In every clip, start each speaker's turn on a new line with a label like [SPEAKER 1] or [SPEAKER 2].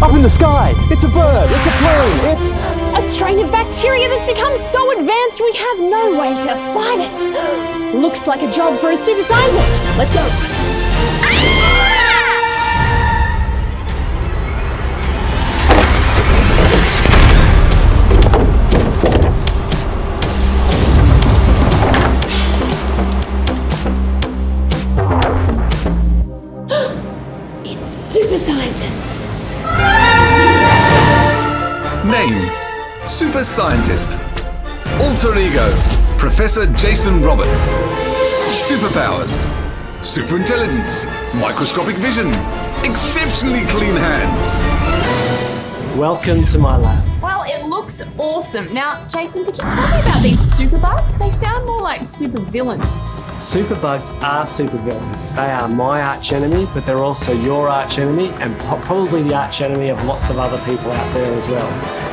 [SPEAKER 1] Up in the sky! It's a bird! It's a plane! It's...
[SPEAKER 2] a strain of bacteria that's become so advanced we have no way to fight it. Looks like a job for a super scientist. Let's go. It's super scientist.
[SPEAKER 3] Name: Super Scientist. Alter ego: Professor Jason Roberts. Superpowers: super intelligence, microscopic vision, exceptionally clean hands.
[SPEAKER 1] Welcome to my lab.
[SPEAKER 2] Well, it looks awesome. Now, Jason, could you tell me about these superbugs? They sound more like supervillains.
[SPEAKER 1] Superbugs are supervillains. They are my archenemy, but they're also your archenemy and probably the archenemy of lots of other people out there as well.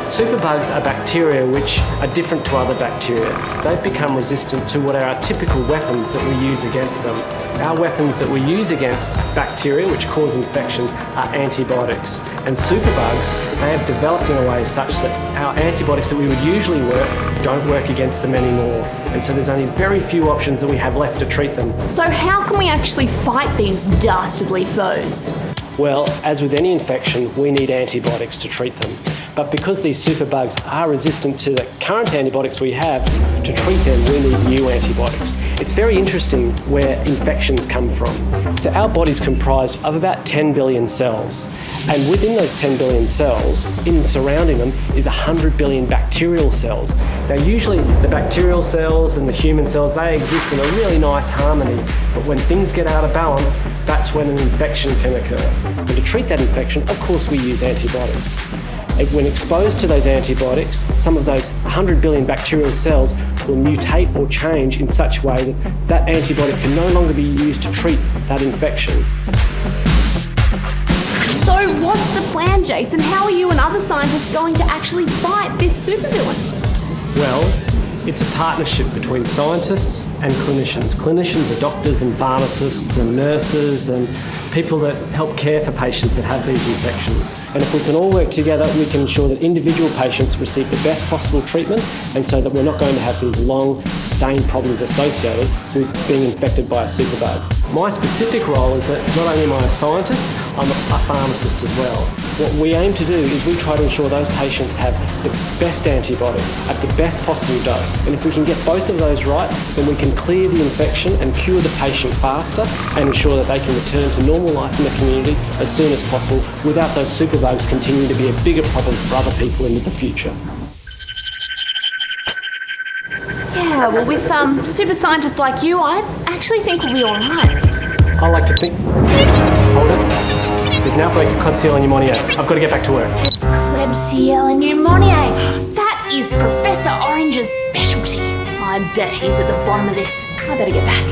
[SPEAKER 1] Superbugs are bacteria which are different to other bacteria. They've become resistant to what are our typical weapons that we use against them. Our weapons that we use against bacteria which cause infection are antibiotics. And superbugs, they have developed in a way such that our antibiotics that we would usually work don't work against them anymore. And so there's only very few options that we have left to treat them.
[SPEAKER 2] So how can we actually fight these dastardly foes?
[SPEAKER 1] Well, as with any infection, we need antibiotics to treat them. But because these superbugs are resistant to the current antibiotics we have, to treat them we need new antibiotics. It's very interesting where infections come from. So our body's comprised of about 10 billion cells. And within those 10 billion cells, in surrounding them, is 100 billion bacterial cells. Now usually the bacterial cells and the human cells, they exist in a really nice harmony. But when things get out of balance, that's when an infection can occur. And to treat that infection, of course we use antibiotics. When exposed to those antibiotics, some of those 100 billion bacterial cells will mutate or change in such a way that that antibiotic can no longer be used to treat that infection.
[SPEAKER 2] So what's the plan, Jason? How are you and other scientists going to actually fight this supervillain?
[SPEAKER 1] Well, it's a partnership between scientists and clinicians. Clinicians are doctors and pharmacists and nurses and people that help care for patients that have these infections. And if we can all work together, we can ensure that individual patients receive the best possible treatment, and so that we're not going to have these long, sustained problems associated with being infected by a superbug. My specific role is that not only am I a scientist, I'm a pharmacist as well. What we aim to do is we try to ensure those patients have the best antibiotic at the best possible dose. And if we can get both of those right, then we can clear the infection and cure the patient faster and ensure that they can return to normal life in the community as soon as possible without those superbugs continuing to be a bigger problem for other people into the future.
[SPEAKER 2] Yeah, well, with super scientists like you, I actually think we'll be all right.
[SPEAKER 1] I like to think... Hold it. There's an outbreak of Klebsiella pneumoniae. I've got to get back to work.
[SPEAKER 2] Klebsiella pneumoniae. That is Professor Orange's specialty. I bet he's at the bottom of this. I better get back.